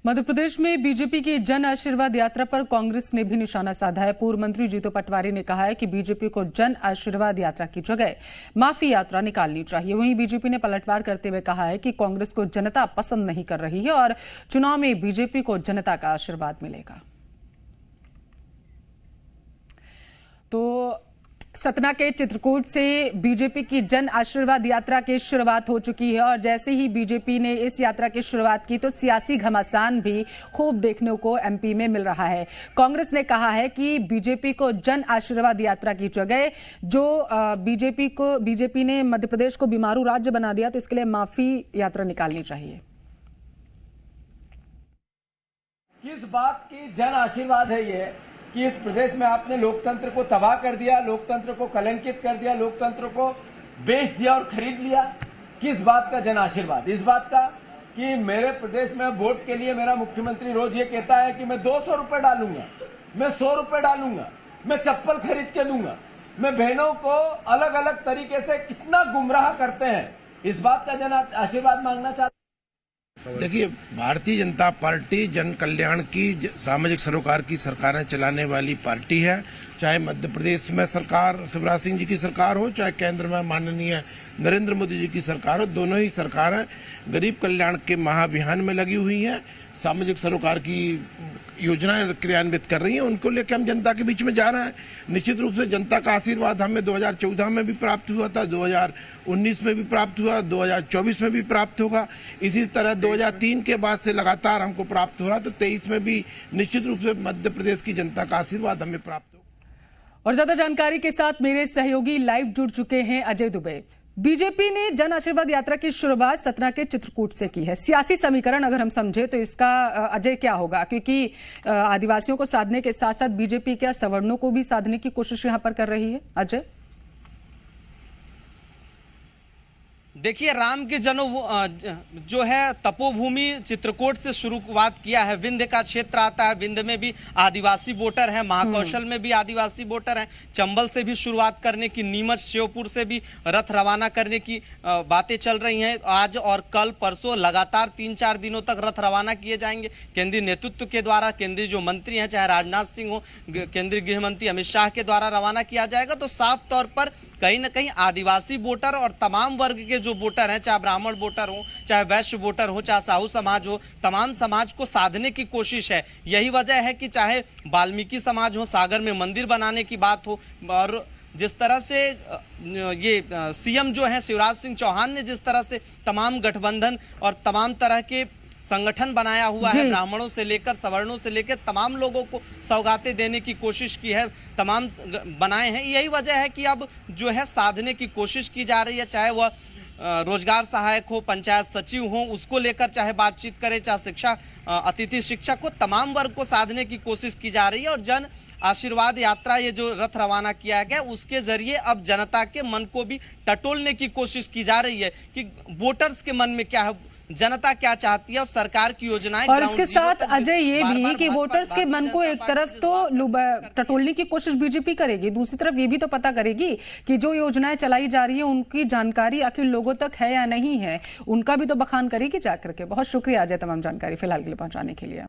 मध्य प्रदेश में बीजेपी की जन आशीर्वाद यात्रा पर कांग्रेस ने भी निशाना साधा है। पूर्व मंत्री जीतू पटवारी ने कहा है कि बीजेपी को जन आशीर्वाद यात्रा की जगह माफी यात्रा निकालनी चाहिए। वहीं बीजेपी ने पलटवार करते हुए कहा है कि कांग्रेस को जनता पसंद नहीं कर रही है और चुनाव में बीजेपी को जनता का आशीर्वाद मिलेगा। तो सतना के चित्रकूट से बीजेपी की जन आशीर्वाद यात्रा की शुरुआत हो चुकी है और जैसे ही बीजेपी ने इस यात्रा की शुरुआत की तो सियासी घमासान भी खूब देखने को एमपी में मिल रहा है। कांग्रेस ने कहा है कि बीजेपी को जन आशीर्वाद यात्रा की जगह जो बीजेपी ने मध्य प्रदेश को बीमारू राज्य बना दिया तो इसके लिए माफी यात्रा निकालनी चाहिए। किस बात की जन आशीर्वाद है ये कि इस प्रदेश में आपने लोकतंत्र को तबाह कर दिया, लोकतंत्र को कलंकित कर दिया, लोकतंत्र को बेच दिया और खरीद लिया। किस बात का जन आशीर्वाद? इस बात का कि मेरे प्रदेश में वोट के लिए मेरा मुख्यमंत्री रोज ये कहता है कि मैं 200 रुपए डालूंगा, मैं 100 रुपए डालूंगा, मैं चप्पल खरीद के दूंगा। मैं बहनों को अलग अलग तरीके से कितना गुमराह करते हैं, इस बात का जन आशीर्वाद मांगना चाहता। देखिए, भारतीय जनता पार्टी जन कल्याण की, सामाजिक सरोकार की सरकारें चलाने वाली पार्टी है। चाहे मध्य प्रदेश में सरकार शिवराज सिंह जी की सरकार हो, चाहे केंद्र में माननीय नरेंद्र मोदी जी की सरकार हो, दोनों ही सरकारें गरीब कल्याण के महाअभियान में लगी हुई हैं, सामाजिक सरोकार की योजनाएं क्रियान्वित कर रही हैं। उनको लेकर हम जनता के बीच में जा रहे हैं। निश्चित रूप से जनता का आशीर्वाद हमें 2014 में भी प्राप्त हुआ था, 2019 में भी प्राप्त हुआ, 2024 में भी प्राप्त होगा। इसी तरह 2003 के बाद से लगातार हमको प्राप्त हो रहा, तो 23 में भी निश्चित रूप से मध्य प्रदेश की जनता का आशीर्वाद हमें प्राप्त होगा। और ज्यादा जानकारी के साथ मेरे सहयोगी लाइव जुड़ चुके हैं अजय दुबे। बीजेपी ने जन आशीर्वाद यात्रा की शुरुआत सतना के चित्रकूट से की है। सियासी समीकरण अगर हम समझे तो इसका अजय क्या होगा, क्योंकि आदिवासियों को साधने के साथ साथ बीजेपी क्या सवर्णों को भी साधने की कोशिश यहां पर कर रही है? अजय, देखिए, राम की जो है तपोभूमि चित्रकूट से शुरुआत किया है। विंध्य का क्षेत्र आता है, विंध्य में भी आदिवासी वोटर हैं, महाकौशल में भी आदिवासी वोटर हैं। चंबल से भी शुरुआत करने की, नीमच श्योपुर से भी रथ रवाना करने की बातें चल रही हैं। आज और कल परसों लगातार 3-4 दिनों तक रथ रवाना किए जाएंगे केंद्रीय नेतृत्व के द्वारा। केंद्रीय जो मंत्री हैं, चाहे राजनाथ सिंह हो, केंद्रीय गृह मंत्री अमित शाह के द्वारा रवाना किया जाएगा। तो साफ तौर पर कहीं ना कहीं आदिवासी वोटर और तमाम वर्ग के जो वोटर हैं, चाहे ब्राह्मण वोटर हो, चाहे वैश्य वोटर हो, चाहे साहू समाज हो, तमाम समाज को साधने की कोशिश है। यही वजह है कि चाहे वाल्मीकि समाज हो, सागर में मंदिर बनाने की बात हो, और जिस तरह से ये सीएम जो है शिवराज सिंह चौहान ने जिस तरह से तमाम गठबंधन और तमाम तरह के संगठन बनाया हुआ है, ब्राह्मणों से लेकर सवर्णों से लेकर तमाम लोगों को सौगातें देने की कोशिश की है, तमाम बनाए हैं। यही वजह है कि अब जो है साधने की कोशिश की जा रही है, चाहे वह रोजगार सहायक हो, पंचायत सचिव हो, उसको लेकर चाहे बातचीत करें, चाहे शिक्षा अतिथि शिक्षक हो, तमाम वर्ग को साधने की कोशिश की जा रही है। और जन आशीर्वाद यात्रा, ये जो रथ रवाना किया गया, उसके जरिए अब जनता के मन को भी टटोलने की कोशिश की जा रही है कि वोटर्स के मन में क्या है, जनता क्या चाहती है और सरकार की योजनाएं। और इसके साथ अजय ये भी कि वोटर्स के मन को एक तरफ तो टटोलने की कोशिश बीजेपी करेगी, दूसरी तरफ ये भी तो पता करेगी कि जो योजनाएं चलाई जा रही है उनकी जानकारी आखिर लोगों तक है या नहीं है, उनका भी तो बखान करेगी जाकर के। बहुत शुक्रिया अजय तमाम जानकारी फिलहाल के लिए पहुंचाने के लिए।